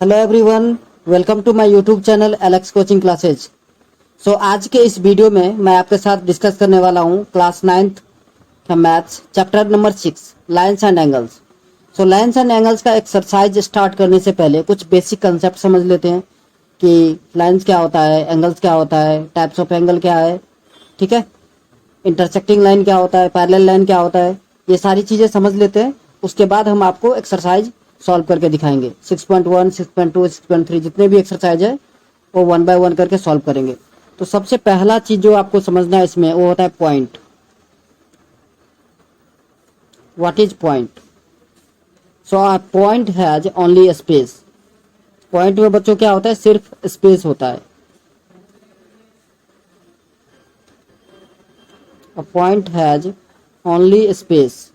Hello everyone, welcome to my YouTube channel Alex coaching classes. So आज के इस video में मैं आपके साथ डिस्कस करने वाला हूँ क्लास 9th का maths chapter number 6 lines and angles. So lines and angles का एक्सरसाइज स्टार्ट करने से पहले कुछ बेसिक कंसेप्ट समझ लेते हैं कि लाइन्स क्या होता है, एंगल्स क्या होता है, टाइप्स ऑफ एंगल क्या है, ठीक है, इंटरसेक्टिंग लाइन क्या होता है, पैरेलल लाइन क्या होता है, ये सारी चीज़ें समझ लेते हैं। उसके बाद हम आपको एक्सरसाइज सॉल्व करके दिखाएंगे। 6.1, 6.2, 6.3 जितने भी एक्सरसाइज है वो 1 बाय 1 करके सॉल्व करेंगे। तो सबसे पहला चीज़ जो आपको समझना है इसमें वो होता है point. What is point? So a point has only space. Point में बच्चों क्या होता है? सिर्फ स्पेस होता है। A point has only space.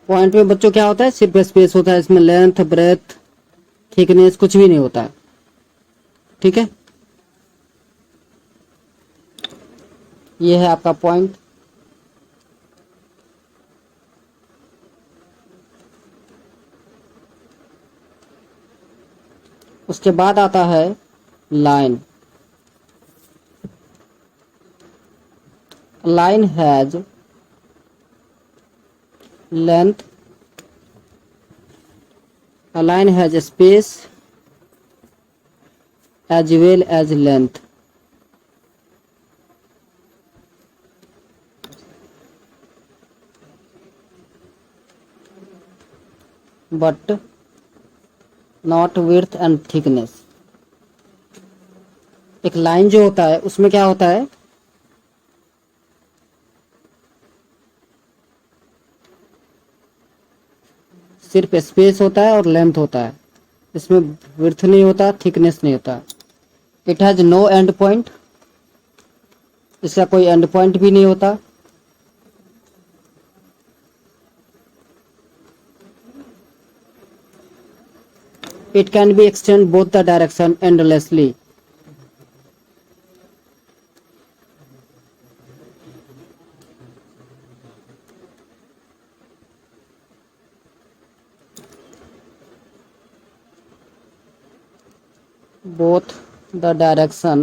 Point में बच्चों क्या होता है? सिर्फ स्पेस होता है। इसमें लेंथ, ब्रेथ, थिकनेस कुछ भी नहीं होता है, ठीक है। ये है आपका पॉइंट। उसके बाद आता है line. Line has length, a line has a space as well as length, but not width and thickness। एक लाइन जो होता है उसमें क्या होता है? सिर्फ स्पेस होता है और लेंथ होता है। इसमें विड्थ नहीं होता, थिकनेस नहीं होता। It has no end point. इसका कोई एंड पॉइंट भी नहीं होता। It can be extend both the direction endlessly. Both the direction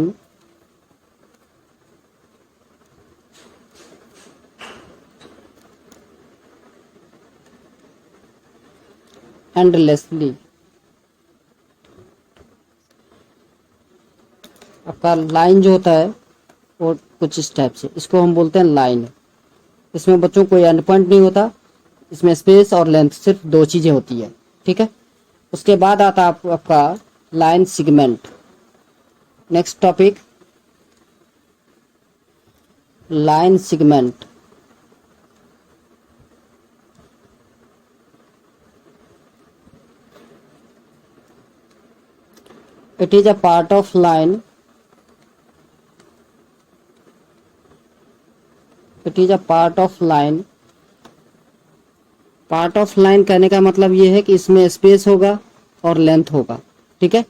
endlessly. आपका लाइन जो होता है वो कुछ इस टाइप से, इसको हम बोलते हैं लाइन। इसमें बच्चों कोई एंड पॉइंट नहीं होता। इसमें स्पेस और लेंथ सिर्फ दो चीजें होती है, ठीक है। उसके बाद आता है आपका line segment. Next topic, line segment. It is a part of line. It is a part of line. Part of line कहने का मतलब ये है कि इसमें स्पेस होगा और लेंथ होगा, ठीक है।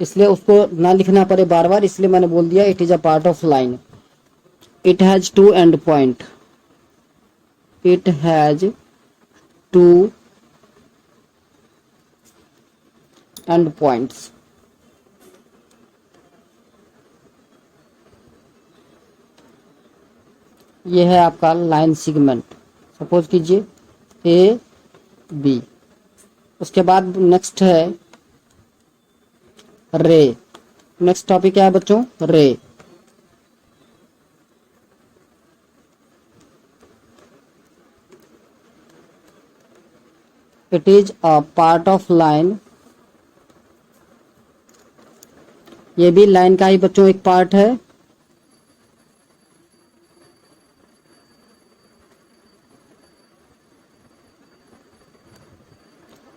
इसलिए उसको ना लिखना पड़े बार बार, इसलिए मैंने बोल दिया it is a part of line. It has two end point. It has two end points. ये है आपका लाइन सिगमेंट। सपोज कीजिए ए बी। उसके बाद नेक्स्ट है रे। नेक्स्ट टॉपिक क्या है बच्चों? रे। It is a part of line. ये भी लाइन का ही बच्चों एक पार्ट है।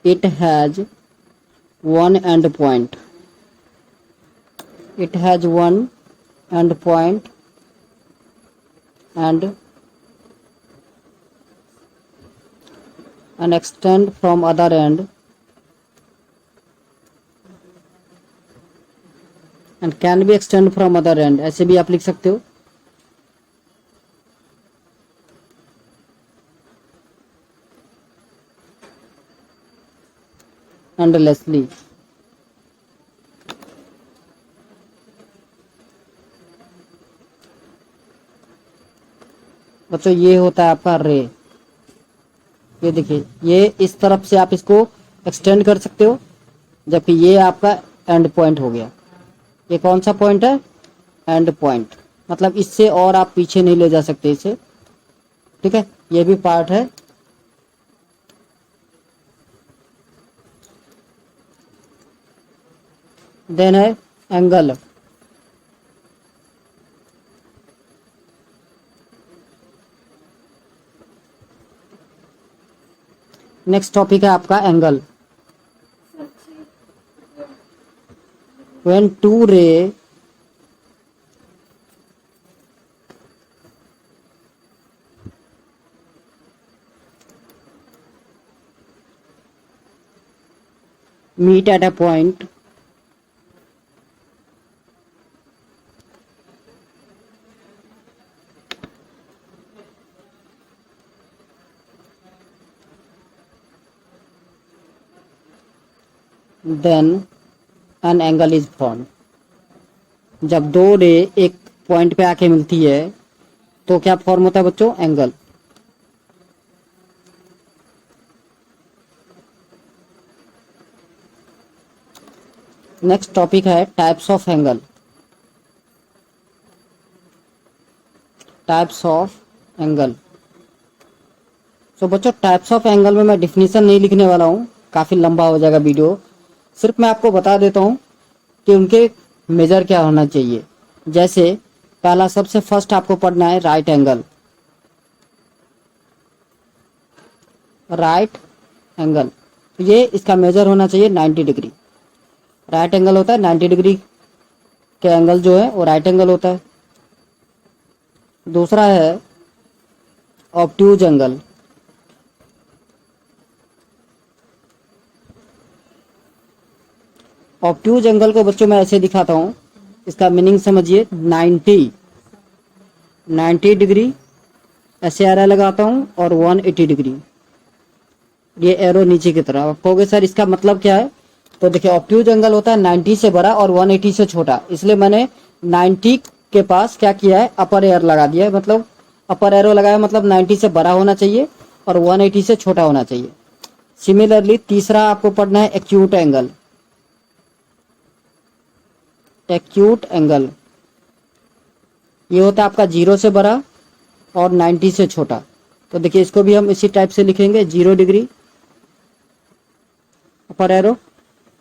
It has one and point. it has one end point and extend from other end and can be extend from other and, ऐसे भी आप लिख सकते हो। एंडलेसली। बच्चों ये होता है आपका रे। ये देखिए, ये इस तरफ से आप इसको एक्सटेंड कर सकते हो, जबकि ये आपका एंड पॉइंट हो गया। ये कौन सा पॉइंट है? And point. मतलब इससे और आप पीछे नहीं ले जा सकते इसे, ठीक है। ये भी पार्ट है। देन है एंगल। नेक्स्ट टॉपिक है आपका एंगल। व्हेन टू रे meet at a point, then an angle is formed। जब दो रे एक पॉइंट पे आके मिलती है तो क्या फॉर्म होता है बच्चों? एंगल। नेक्स्ट टॉपिक है types of angle. Types of angle. So बच्चों, टाइप्स ऑफ एंगल में मैं डिफिनीशन नहीं लिखने वाला हूँ, काफ़ी लंबा हो जाएगा वीडियो। सिर्फ मैं आपको बता देता हूँ कि उनके मेजर क्या होना चाहिए। जैसे पहला सबसे फर्स्ट आपको पढ़ना है राइट एंगल। राइट एंगल, ये इसका मेजर होना चाहिए 90 डिग्री। राइट एंगल होता है 90 डिग्री के एंगल जो है वो राइट एंगल होता है। दूसरा है ऑब्ट्यूज एंगल। ऑब्ट्यूज एंगल को बच्चों मैं ऐसे दिखाता हूँ, इसका मीनिंग समझिए। 90 डिग्री ऐसे एरो लगाता हूँ और 180 डिग्री ये एरो नीचे की तरफ। आप कहोगे सर इसका मतलब क्या है? तो देखिए, ऑब्ट्यूज एंगल होता है 90 से बड़ा और 180 से छोटा, इसलिए मैंने 90 के पास क्या किया है? अपर एयर लगा दिया है। मतलब अपर एरो लगाया, मतलब 90 से बड़ा होना चाहिए और 180 से छोटा होना चाहिए। सिमिलरली तीसरा आपको पढ़ना है एक्यूट एंगल। एक्यूट एंगल ये होता है आपका 0 से बड़ा और 90 से छोटा। तो देखिए, इसको भी हम इसी टाइप से लिखेंगे। 0 डिग्री अपर एरो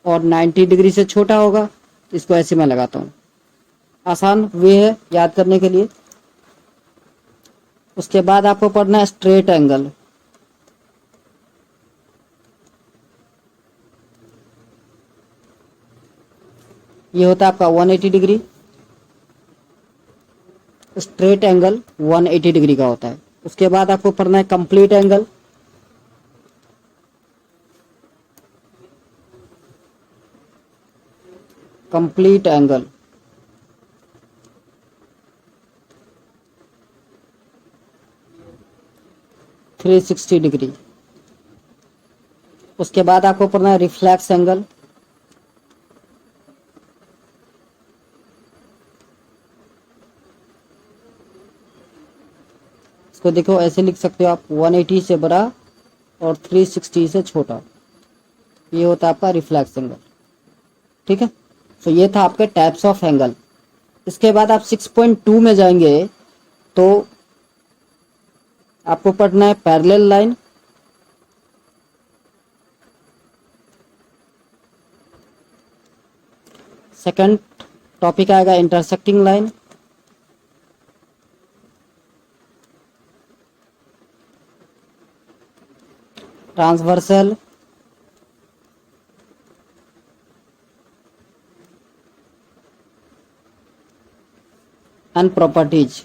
और 90 डिग्री से छोटा होगा, इसको ऐसे मैं लगाता हूँ। आसान वे है याद करने के लिए। उसके बाद आपको पढ़ना है स्ट्रेट एंगल। ये होता है आपका 180 डिग्री। स्ट्रेट एंगल 180 डिग्री का होता है। उसके बाद आपको पढ़ना है complete angle. Complete angle 360 degree. उसके बाद आपको पढ़ना है रिफ्लेक्स एंगल। इसको देखो ऐसे लिख सकते हो आप, 180 से बड़ा और 360 से छोटा, ये होता है आपका रिफ्लेक्स एंगल। ठीक है, तो ये था आपके टाइप्स ऑफ एंगल। इसके बाद आप 6.2 में जाएंगे तो आपको पढ़ना है पैरेलल लाइन। सेकंड टॉपिक आएगा intersecting line. Transversal. And properties.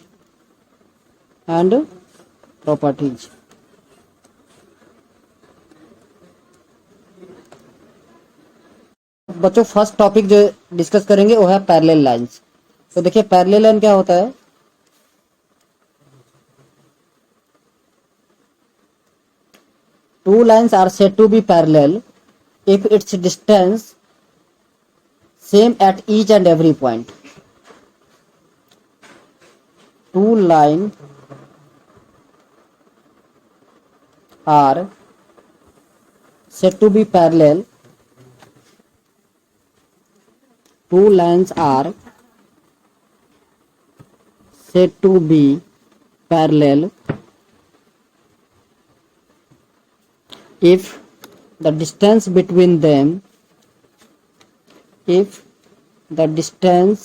बच्चों फर्स्ट टॉपिक जो डिस्कस करेंगे वो है पैरेलल लाइंस। तो देखिए पैरेलल लाइन क्या होता है। Two lines are said to be parallel if its distance same at each and every point. Two lines are said to be parallel. Two lines are said to be parallel if the distance between them if the distance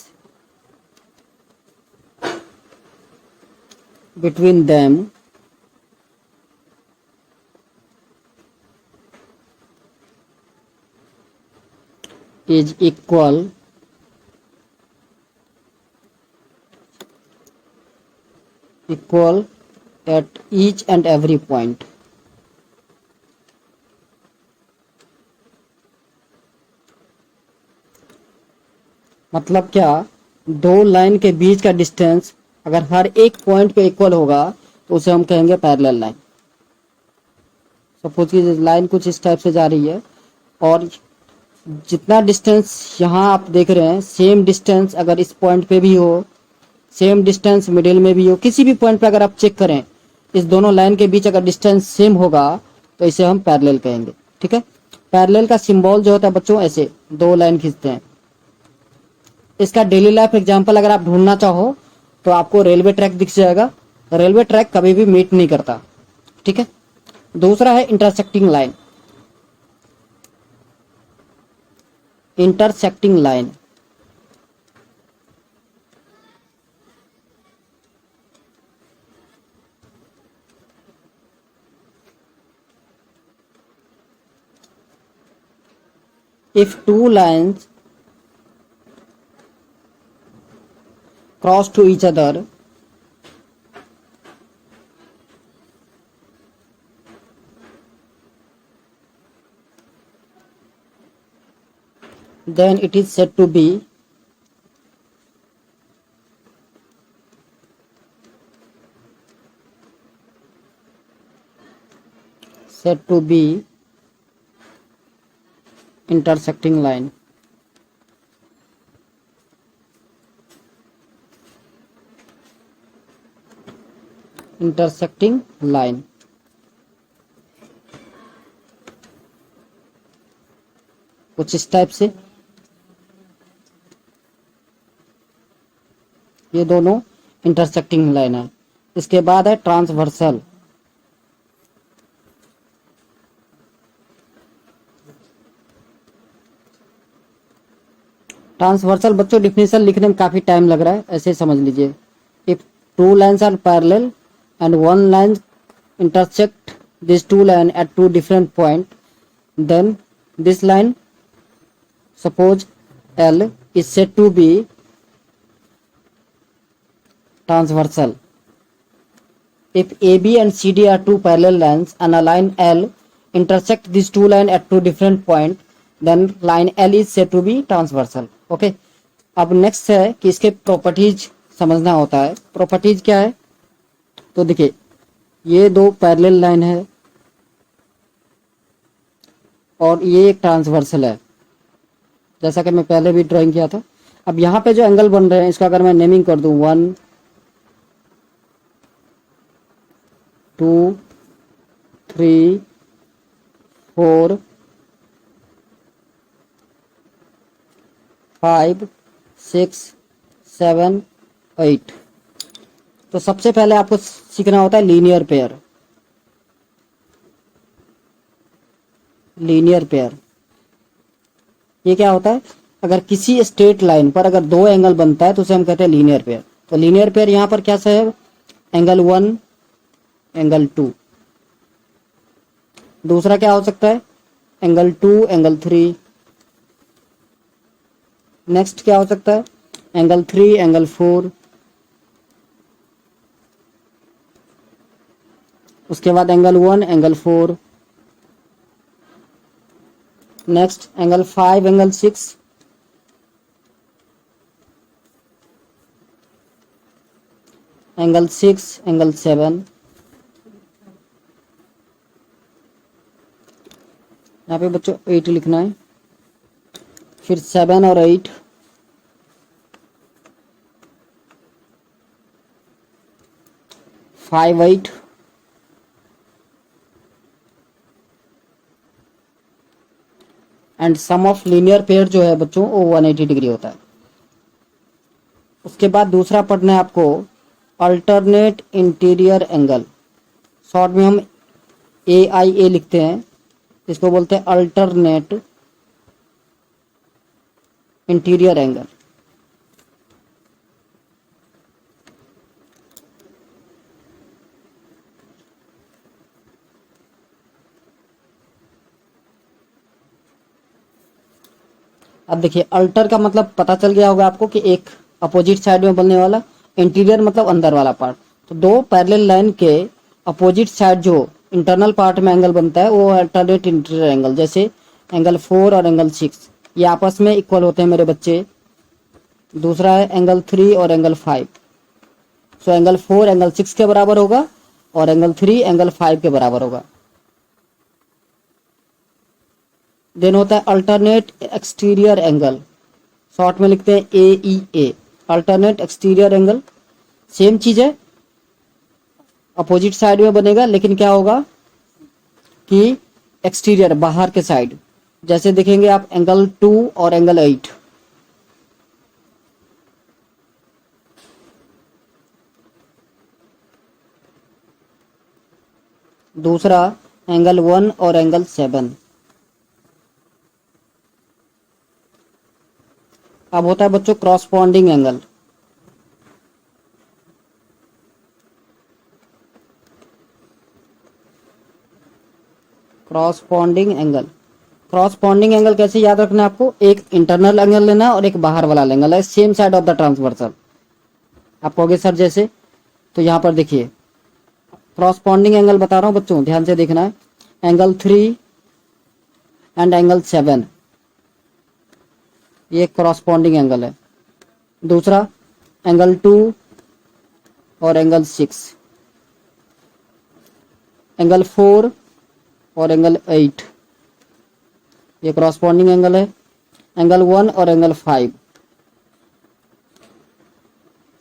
between them is equal at each and every point. मतलब क्या, दो line के बीच का distance अगर हर एक point पे equal होगा तो उसे हम कहेंगे पैरेलल लाइन। सपोज की लाइन कुछ इस टाइप से जा रही है और जितना डिस्टेंस यहाँ आप देख रहे हैं सेम डिस्टेंस अगर इस पॉइंट पे भी हो, सेम डिस्टेंस मिडिल में भी हो, किसी भी पॉइंट पे अगर आप चेक करें इस दोनों लाइन के बीच अगर डिस्टेंस सेम होगा तो इसे हम पैरेलल कहेंगे। ठीक है, पैरेलल का सिंबल जो होता है बच्चों ऐसे दो लाइन खींचते हैं। इसका डेली लाइफ एग्जांपल अगर आप ढूंढना चाहो तो आपको रेलवे ट्रैक दिख जाएगा। रेलवे ट्रैक कभी भी मीट नहीं करता। ठीक है, दूसरा है intersecting line. Intersecting line if two lines cross to each other then it is said to be intersecting line. Intersecting line कुछ इस टाइप से, ये दोनों इंटरसेक्टिंग लाइन है। इसके बाद है ट्रांसवर्सल। ट्रांसवर्सल बच्चों डिफिनेशन लिखने में काफी टाइम लग रहा है, ऐसे समझ लीजिए। If two lines are parallel and one line intersect these two lines at two different point, then this line, suppose L, is said to be transversal. If AB and CD are two parallel lines and a line L intersect these two lines at two different point, then line L is said to be transversal. Okay, अब next है कि इसके properties समझना होता है। Properties क्या है, तो देखिए ये दो पैरेलल लाइन है और ये एक ट्रांसवर्सल है, जैसा कि मैं पहले भी ड्राइंग किया था। अब यहाँ पे जो एंगल बन रहे हैं इसका अगर मैं नेमिंग कर दूं 1 2 3 4 5 6 7 8, तो सबसे पहले आपको सीखना होता है लीनियर पेयर। लीनियर पेयर ये क्या होता है, अगर किसी स्ट्रेट लाइन पर अगर दो एंगल बनता है तो उसे हम कहते हैं लीनियर पेयर। तो लीनियर पेयर यहाँ पर क्या है, एंगल 1 एंगल 2। दूसरा क्या हो सकता है, एंगल 2 एंगल 3। नेक्स्ट क्या हो सकता है, एंगल 3 एंगल 4। उसके बाद angle 1 angle 4। Next angle 5 angle 6, angle 6 angle 7, यहाँ पे बच्चों 8 लिखना है, फिर 7 और 8, five 8, and sum of linear pair जो है बच्चों वो 180 डिग्री होता है। उसके बाद दूसरा पढ़ना है आपको अल्टरनेट इंटीरियर एंगल, शॉर्ट में हम AIA लिखते हैं, इसको बोलते हैं अल्टरनेट इंटीरियर एंगल। अब देखिए अल्टर का मतलब पता चल गया होगा आपको कि एक अपोजिट साइड में बनने वाला, इंटीरियर मतलब अंदर वाला पार्ट। तो दो पैरेलल लाइन के अपोजिट साइड जो इंटरनल पार्ट में एंगल बनता है वो अल्टरनेट इंटीरियर एंगल। जैसे एंगल 4 और एंगल 6 ये आपस में इक्वल होते हैं मेरे बच्चे। दूसरा है एंगल 3 और एंगल 5। सो एंगल 4 एंगल 6 के बराबर होगा और एंगल 3 एंगल 5 के बराबर होगा। देन होता है अल्टरनेट एक्सटीरियर एंगल, शॉर्ट में लिखते हैं AEA, alternate exterior angle. Same चीज है, अपोजिट साइड में बनेगा, लेकिन क्या होगा कि एक्सटीरियर बाहर के साइड। जैसे देखेंगे आप एंगल 2 और एंगल 8। दूसरा एंगल 1 और एंगल 7। अब होता है बच्चों corresponding angle. Corresponding angle, corresponding angle कैसे याद रखना है आपको, एक इंटरनल एंगल लेना है और एक बाहर वाला एंगल है, same side of the transversal. आप कहोगे सर जैसे, तो यहाँ पर देखिए क्रॉसपॉन्डिंग एंगल बता रहा हूँ बच्चों, ध्यान से देखना है। एंगल 3 एंड एंगल 7 ये क्रॉसपॉन्डिंग एंगल है। दूसरा एंगल 2 और एंगल 6, एंगल 4 और एंगल 8 ये क्रॉसपॉन्डिंग एंगल है। एंगल 1 और एंगल 5,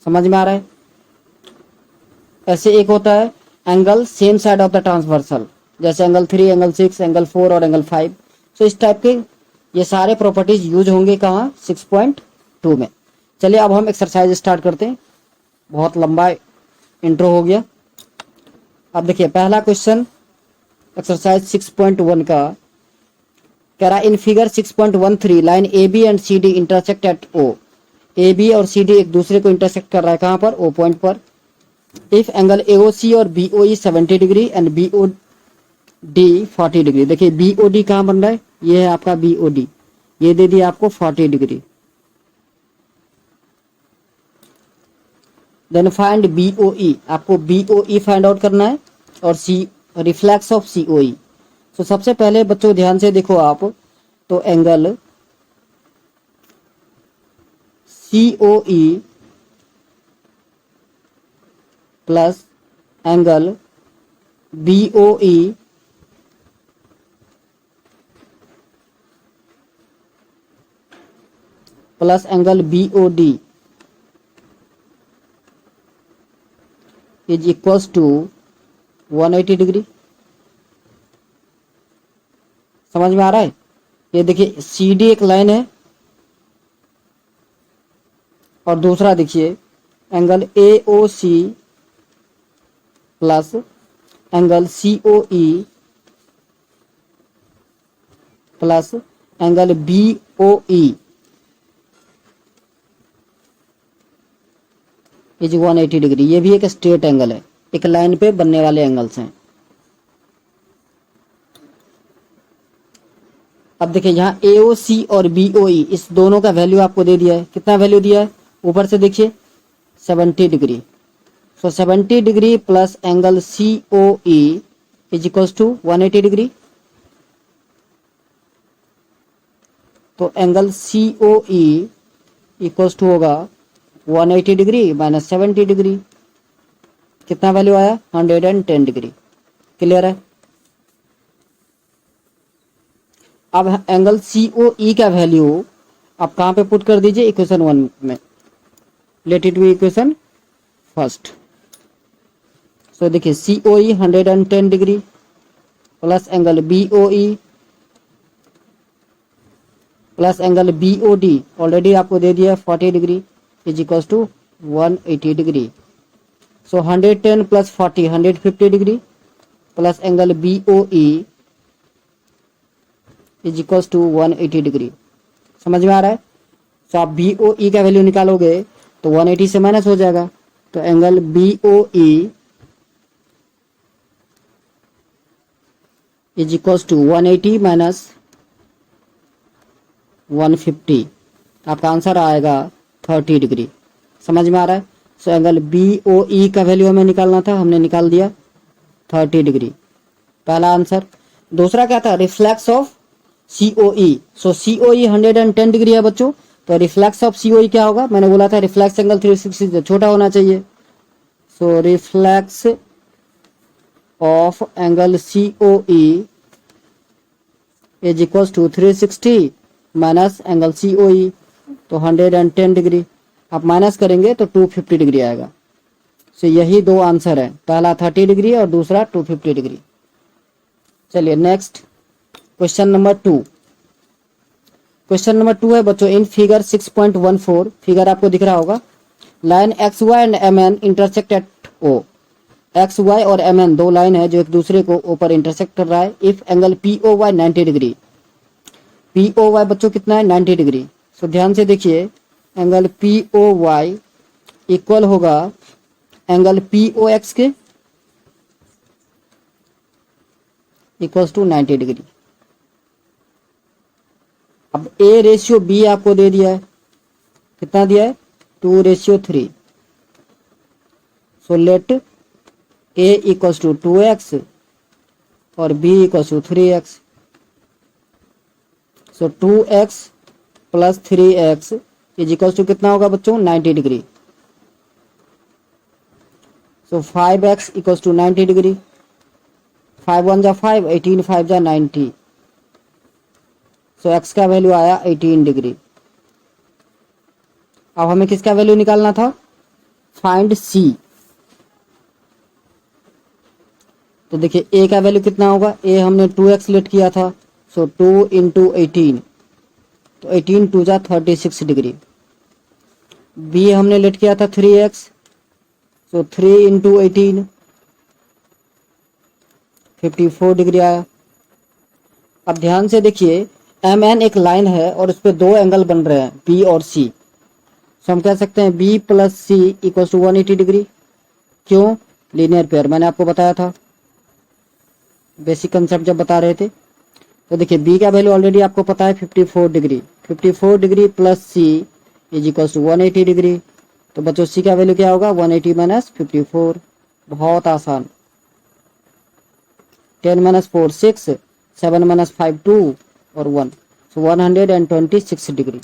समझ में आ रहा है। ऐसे एक होता है angle same side of the transversal, जैसे एंगल 3 एंगल 6 एंगल 4 और एंगल 5। सो इस टाइप के ये सारे प्रॉपर्टीज यूज होंगे कहाँ, 6.2 में। चलिए अब हम एक्सरसाइज स्टार्ट करते हैं, बहुत लंबा इंट्रो हो गया। अब देखिए पहला क्वेश्चन एक्सरसाइज 6.1 का कह रहा in figure 6.13 line AB and CD intersect at O। AB और CD एक दूसरे को इंटरसेक्ट कर रहा है कहाँ पर, O पॉइंट पर। इफ एंगल AOC और BOE 70 degree and BOD 40 degree. देखिए BOD कहाँ बन रहा है, ये है आपका BOD, ये दे दिया आपको 40 डिग्री। देन फाइंड BOE, आपको BOE फाइंड आउट करना है और C रिफ्लेक्स ऑफ COE। तो सबसे पहले बच्चों ध्यान से देखो आप, तो angle COE plus angle BOE plus angle BOD is equals to 180 degree. समझ में आ रहा है। ये देखिए CD एक लाइन है और दूसरा देखिए angle AOC plus angle COE plus angle BOE is 180 degree. ये भी एक स्ट्रेट एंगल है, एक लाइन पे बनने वाले एंगल्स हैं। अब देखिए यहाँ AOC और BOE इस दोनों का वैल्यू आपको दे दिया है। कितना वैल्यू दिया है, ऊपर से देखिए 70 degree. So 70 degree plus angle COE is equals to 180 degree. तो angle C O E equals to होगा 180 डिग्री माइनस 70 डिग्री। कितना वैल्यू आया? 110 डिग्री। क्लियर है? अब एंगल सी ओ ई का वैल्यू आप कहाँ पे पुट कर दीजिए? इक्वेशन 1 में। Let it be equation first. So देखिए C O E 110 degree plus angle B O E plus angle B O D already आपको दे दिया 40 degree is equals to 180 degree. So 110 प्लस 40 150 degree plus angle B O E is equals to 180 degree. समझ में आ रहा है? तो आप बी ओ ई का वैल्यू निकालोगे तो 180 से माइनस हो जाएगा, तो angle B O E is equals to 180 minus 150। आपका आंसर आएगा 30 डिग्री। समझ में आ रहा है? सो एंगल बी ओ ई का वैल्यू हमें निकालना था, हमने निकाल दिया 30 डिग्री। पहला आंसर। दूसरा क्या था? Reflex of C O E. So C O E 110 degree है बच्चों, तो रिफ्लेक्स ऑफ सी ओ ई क्या होगा? मैंने बोला था रिफ्लेक्स एंगल 360 से छोटा होना चाहिए। So reflex of angle C O E is equals to 360 minus angle C O E, तो 110 डिग्री। आप माइनस करेंगे तो 250 डिग्री आएगा। सो यही दो आंसर है, पहला 30 डिग्री और दूसरा 250 डिग्री। चलिए next question number 2। Question number 2 है बच्चों इन फिगर 6.14। फिगर आपको दिख रहा होगा। Line X Y and M N intersect at O. X Y और एम एन दो लाइन है जो एक दूसरे को ओ पर इंटरसेक्ट कर रहा है। If angle P O Y 90 degree. P O Y बच्चों कितना है? 90 डिग्री। सो ध्यान से देखिए angle P O Y equal होगा एंगल पी ओ एक्स के इक्वल्स टू 90 डिग्री। अब ए रेशियो बी आपको दे दिया है, कितना दिया है? 2:3। So let A equals to 2x और b equals to 3x। So 2x plus 3x is equals to कितना होगा बच्चों? 90 degree. So 5x equals to 90 degree. 5 1 जा 5, 18 5 जा 90। सो x का वैल्यू आया 18 डिग्री। अब हमें किसका वैल्यू निकालना था? Find c। तो देखिए a का वैल्यू कितना होगा? a हमने 2x लेट किया था, सो 2 इंटू 18, तो 18 2 जा 36 डिग्री। b हमने लेट किया था 3x, सो 3 इंटू 18 54 डिग्री आया। अब ध्यान से देखिए एम एन एक लाइन है और उस पर दो एंगल बन रहे हैं बी और सी। सो हम कह सकते हैं B plus C equal to 180 degree. क्यों? लीनियर पेयर, मैंने आपको बताया था बेसिक कंसेप्ट जब बता रहे थे। तो देखिए बी का वैल्यू ऑलरेडी आपको पता है 54 degree. 54 degree plus C is equal to 180 degree. तो बच्चों सी का वैल्यू क्या होगा? 180 माइनस 54। बहुत आसान। 10 माइनस 4 6, 7 माइनस 5 2 और 1, सो 126 डिग्री।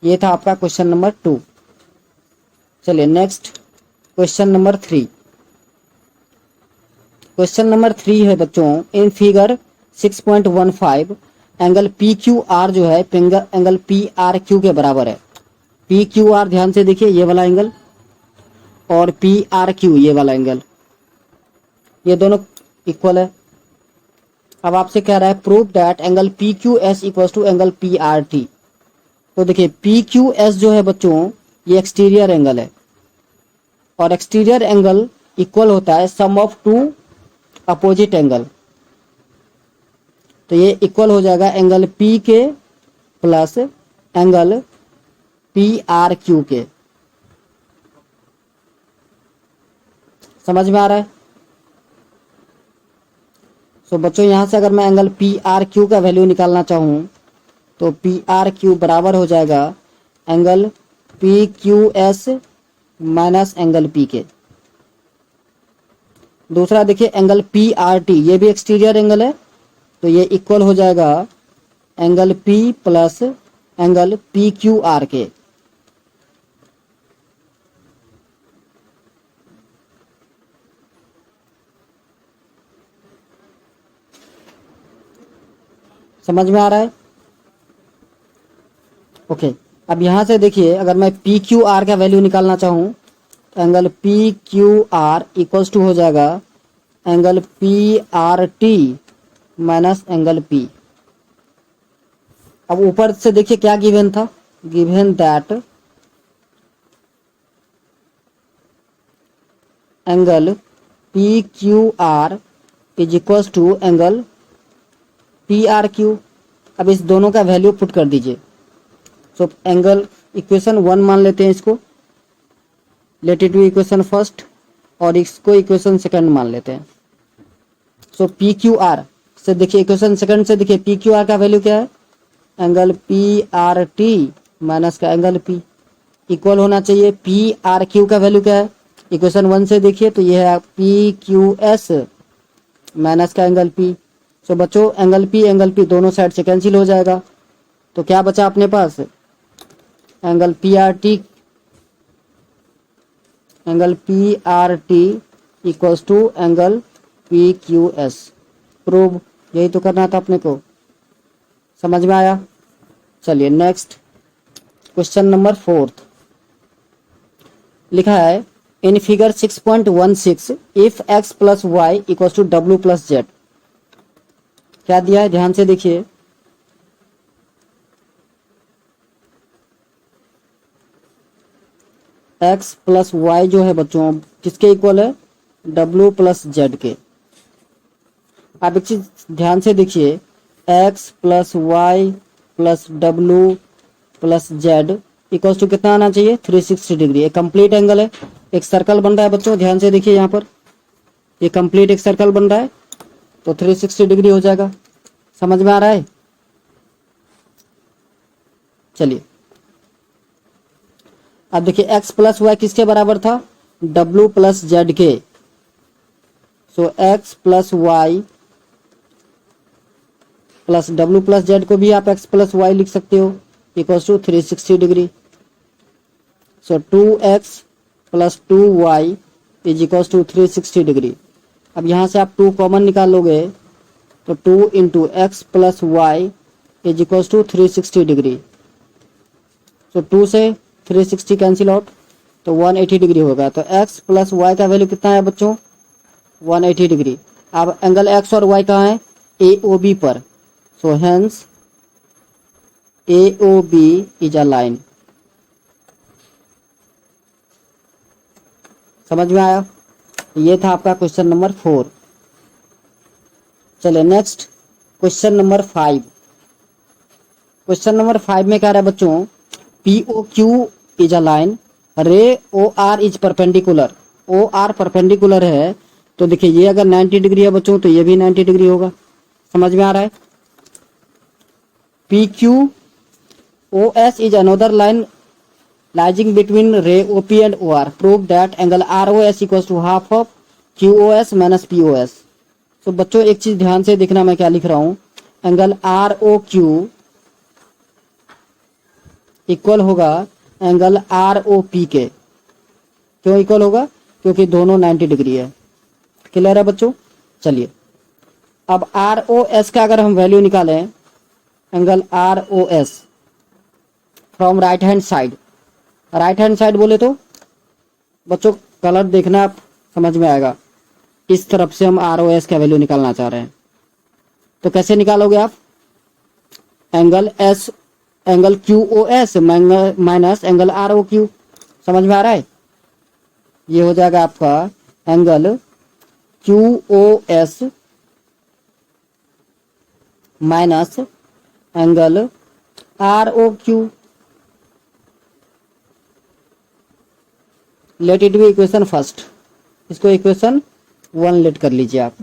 ये था आपका क्वेश्चन नंबर 2। चलिए next question number 3। Question number 3 है बच्चों in figure 6.15 angle P Q R जो है एंगल पी आर क्यू के बराबर है। पी क्यू आर ध्यान से देखिए ये वाला एंगल और पी आर क्यू ये वाला एंगल, ये दोनों इक्वल है। अब आपसे कह रहा है prove that angle P Q S equal to angle P R T. तो देखिए पी क्यू एस जो है बच्चों ये एक्सटीरियर एंगल है और एक्सटीरियर एंगल इक्वल होता है सम ऑफ टू अपोजिट एंगल। तो ये इक्वल हो जाएगा एंगल पी के plus angle P are Q के। समझ में आ रहा है? सो बच्चों यहां से अगर मैं एंगल पी आर क्यू का वैल्यू निकालना चाहूं तो पी आर क्यू बराबर हो जाएगा angle P Q S minus angle P के। दूसरा देखिए एंगल पी आर टी ये भी एक्सटीरियर एंगल है, तो ये इक्वल हो जाएगा angle P plus angle PQR के। समझ में आ रहा है? ओके, अब यहां से देखिए, अगर मैं PQR का वैल्यू निकालना चाहूं, एंगल PQR इक्वल्स टू हो जाएगा angle PRT minus angle P। अब ऊपर से देखिए क्या गिवन था, given that angle PQR is equals to angle PRQ। अब इस दोनों का वैल्यू पुट कर दीजिए। सो एंगल इक्वेशन 1 मान लेते हैं इसको, late it be equation first, और इसको इक्वेशन सेकंड मान लेते हैं। सो PQR से देखिए, इक्वेशन सेकंड से देखिए PQR का वैल्यू क्या है, एंगल PRT माइनस का एंगल P इक्वल होना चाहिए PRQ का वैल्यू क्या है, इक्वेशन 1 से देखिए तो ये है PQS माइनस का एंगल P। सो बच्चों एंगल P दोनों साइड से कैंसिल हो जाएगा, तो क्या बचा अपने पास, angle PRT equals to angle PQS। Prove, यही तो करना था अपने को। समझ में आया? चलिए नेक्स्ट क्वेश्चन नंबर 4 लिखा है in figure 6.16 if x plus Y equals to W plus Z. क्या दिया है, ध्यान से देखिए। x प्लस वाई जो है बच्चों किसके इक्वल है, W प्लस जेड के। आप एक चीज ध्यान से देखिए, x plus Y plus W plus Z equals to कितना आना चाहिए, 360 डिग्री। एक कंप्लीट एंगल है, एक सर्कल बन रहा है बच्चों, ध्यान से देखिए यहाँ पर, ये कंप्लीट एक सर्कल बन रहा है, तो 360 डिग्री हो जाएगा। समझ में आ रहा है? चलिए अब देखिए, x प्लस वाई किसके बराबर था, W प्लस जेड के। So x plus Y plus W plus Z को भी आप x प्लस वाई लिख सकते हो, equals to 360 degree. So 2x plus 2y is equals to 360 degree. अब यहाँ से आप 2 कॉमन निकालोगे तो 2 into X plus Y is equals to 360 degree. So 2 से 360 कैंसिल आउट, तो 180 डिग्री होगा। तो x प्लस वाई का वैल्यू कितना है बच्चों, 180 डिग्री। अब एंगल x और y कहाँ है, AOB पर। So hence AOB is a line. समझ में आया? ये था आपका क्वेश्चन नंबर 4। चलिए next question number 5। Question number 5 में क्या रहा है बच्चों, POQ इज अ लाइन, रे OR is perpendicular. OR perpendicular है, तो देखिए ये अगर 90 डिग्री है बच्चों तो ये भी 90 डिग्री होगा। समझ में आ रहा है? PQOS is another line lying between ray OP and OR। Prove that angle ROS equals to half of QOS minus POS। तो बच्चों एक चीज ध्यान से देखना, मैं क्या लिख रहा हूं, एंगल ROQ इक्वल होगा एंगल ROP के। क्यों इक्वल होगा, क्योंकि दोनों 90 डिग्री है। क्लियर है बच्चों? चलिए अब ROS का अगर हम वैल्यू निकालें, angle ROS from right hand side, right hand side बोले तो बच्चों कलर देखना, आप समझ में आएगा। इस तरफ से हम ROS का वैल्यू निकालना चाह रहे हैं, तो कैसे निकालोगे आप, angle QOS minus angle ROQ। समझ में आ रहा है? ये हो जाएगा आपका angle QOS minus angle ROQ। Late it be equation first, इसको इक्वेशन 1 लेट कर लीजिए आप।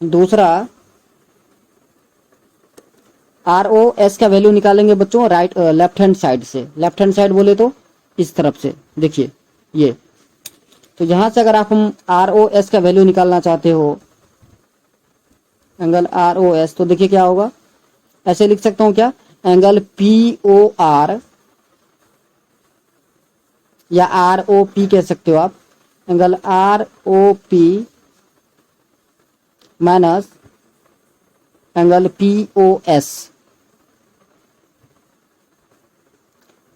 दूसरा ROS का वैल्यू निकालेंगे बच्चों राइट लेफ्ट हैंड साइड से। लेफ्ट हैंड साइड बोले तो इस तरफ से, देखिए ये। तो यहां से अगर आप हम ROS का वैल्यू निकालना चाहते हो, एंगल आर ओ एस, तो देखिए क्या होगा, ऐसे लिख सकता हूं क्या, एंगल पी ओ आर या आर ओ पी कह सकते हो आप, angle R O P minus angle P O S,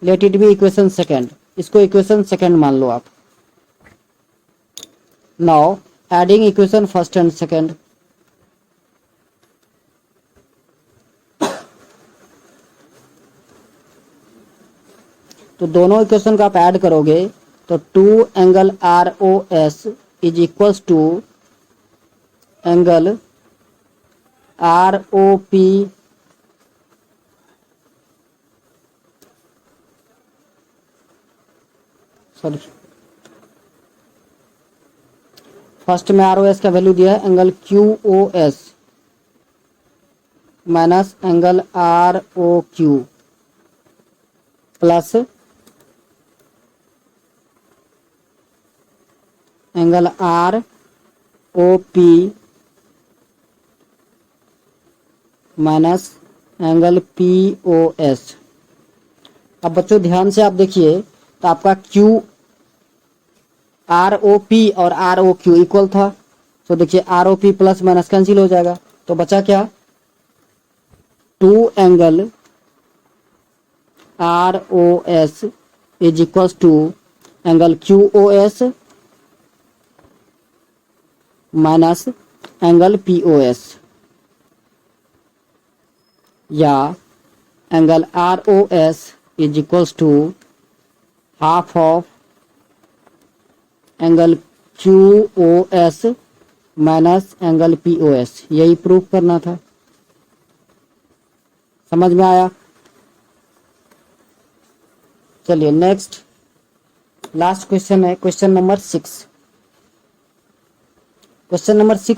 let it be equation second, इसको इक्वेशन सेकेंड मान लो आप। Now adding equation first and second, तो दोनों इक्वेशन का आप ऐड करोगे तो 2 angle R O S is equals to angle R O P sorry, first में आर ओ एस का वैल्यू दिया है angle Q O S minus angle R O Q plus angle R O P minus angle P O S. अब बच्चों ध्यान से आप देखिए, तो आपका क्यू आर ओ पी और आर ओ क्यू इक्वल था, तो देखिए R O P plus minus cancel हो जाएगा, तो बचा क्या, 2 angle R O S is equals to angle Q O S minus angle P O S, या angle R O S is equals to half of angle Q O S minus angle P O S, यही proof करना था। समझ में आया? चलिए next last question है, question number 6। Question number 6